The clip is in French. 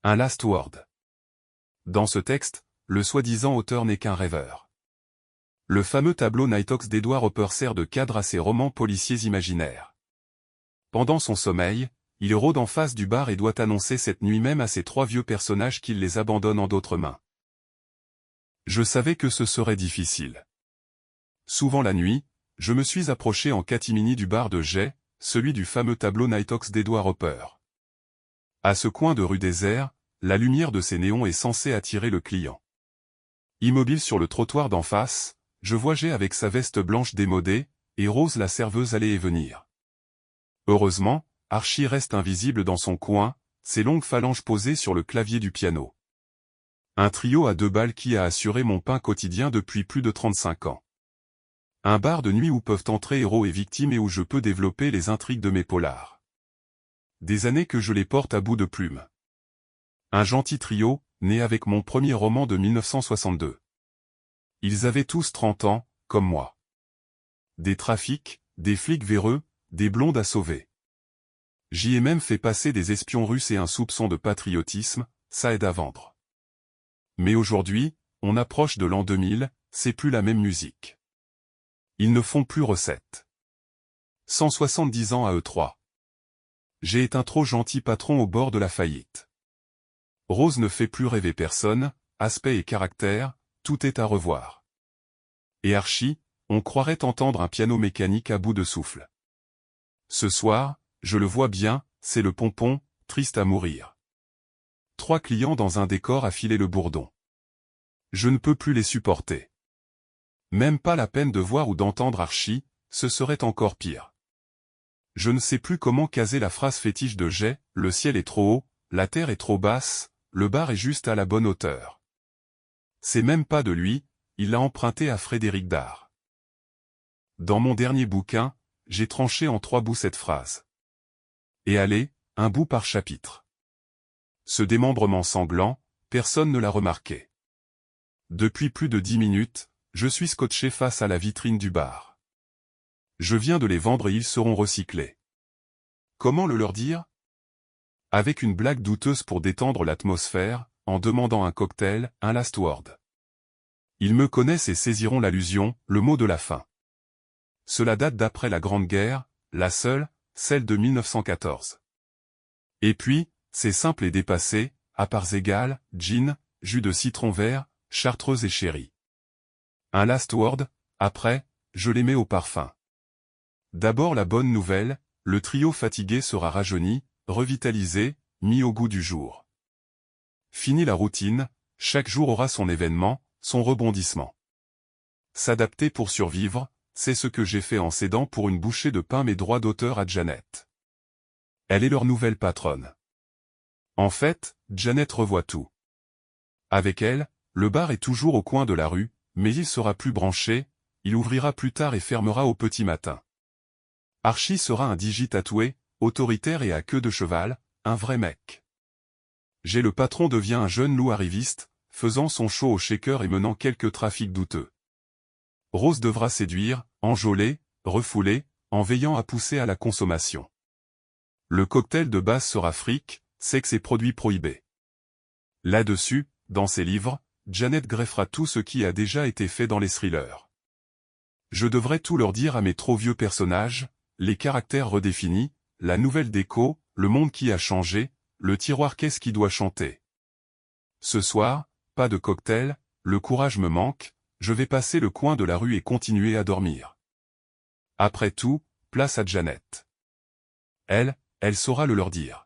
Un last word. Dans ce texte, le soi-disant auteur n'est qu'un rêveur. Le fameux tableau Nighthawks d'Edward Hopper sert de cadre à ses romans policiers imaginaires. Pendant son sommeil, il rôde en face du bar et doit annoncer cette nuit même à ses trois vieux personnages qu'il les abandonne en d'autres mains. Je savais que ce serait difficile. Souvent la nuit, je me suis approché en catimini du bar de Jay, celui du fameux tableau Nighthawks d'Edward Hopper. À ce coin de rue désert, la lumière de ces néons est censée attirer le client. Immobile sur le trottoir d'en face, je vois Jay avec sa veste blanche démodée, et Rose la serveuse aller et venir. Heureusement, Archie reste invisible dans son coin, ses longues phalanges posées sur le clavier du piano. Un trio à deux balles qui a assuré mon pain quotidien depuis plus de 35 ans. Un bar de nuit où peuvent entrer héros et victimes et où je peux développer les intrigues de mes polars. Des années que je les porte à bout de plume. Un gentil trio, né avec mon premier roman de 1962. Ils avaient tous 30 ans, comme moi. Des trafics, des flics véreux, des blondes à sauver. J'y ai même fait passer des espions russes et un soupçon de patriotisme, ça aide à vendre. Mais aujourd'hui, on approche de l'an 2000, c'est plus la même musique. Ils ne font plus recette. 170 ans à eux trois. J'ai été un trop gentil patron au bord de la faillite. Rose ne fait plus rêver personne, aspect et caractère, tout est à revoir. Et Archie, on croirait entendre un piano mécanique à bout de souffle. Ce soir, je le vois bien, c'est le pompon, triste à mourir. 3 clients dans un décor à filer le bourdon. Je ne peux plus les supporter. Même pas la peine de voir ou d'entendre Archie, ce serait encore pire. Je ne sais plus comment caser la phrase fétiche de Jay, le ciel est trop haut, la terre est trop basse, le bar est juste à la bonne hauteur. C'est même pas de lui, il l'a emprunté à Frédéric Dard. Dans mon dernier bouquin, j'ai tranché en 3 bouts cette phrase. Et allez, un bout par chapitre. Ce démembrement sanglant, personne ne l'a remarqué. Depuis plus de 10 minutes, je suis scotché face à la vitrine du bar. Je viens de les vendre et ils seront recyclés. Comment le leur dire? Avec une blague douteuse pour détendre l'atmosphère, en demandant un cocktail, un last word. Ils me connaissent et saisiront l'allusion, le mot de la fin. Cela date d'après la Grande Guerre, la seule, celle de 1914. Et puis, c'est simple et dépassé, à parts égales, gin, jus de citron vert, chartreuse et sherry. Un last word, après, je les mets au parfum. D'abord la bonne nouvelle, le trio fatigué sera rajeuni, revitalisé, mis au goût du jour. Fini la routine, chaque jour aura son événement, son rebondissement. S'adapter pour survivre, c'est ce que j'ai fait en cédant pour une bouchée de pain mes droits d'auteur à Janet. Elle est leur nouvelle patronne. En fait, Janet revoit tout. Avec elle, le bar est toujours au coin de la rue, mais il sera plus branché, il ouvrira plus tard et fermera au petit matin. Archie sera un digi tatoué, autoritaire et à queue de cheval, un vrai mec. Jay le patron devient un jeune loup arriviste, faisant son show au shaker et menant quelques trafics douteux. Rose devra séduire, enjôler, refouler, en veillant à pousser à la consommation. Le cocktail de base sera fric, sexe et produits prohibés. Là-dessus, dans ses livres, Janet greffera tout ce qui a déjà été fait dans les thrillers. Je devrais tout leur dire à mes trop vieux personnages, les caractères redéfinis, la nouvelle déco, le monde qui a changé, le tiroir qu'est-ce qui doit chanter. Ce soir, pas de cocktail, le courage me manque, je vais passer le coin de la rue et continuer à dormir. Après tout, place à Janet. Elle saura le leur dire.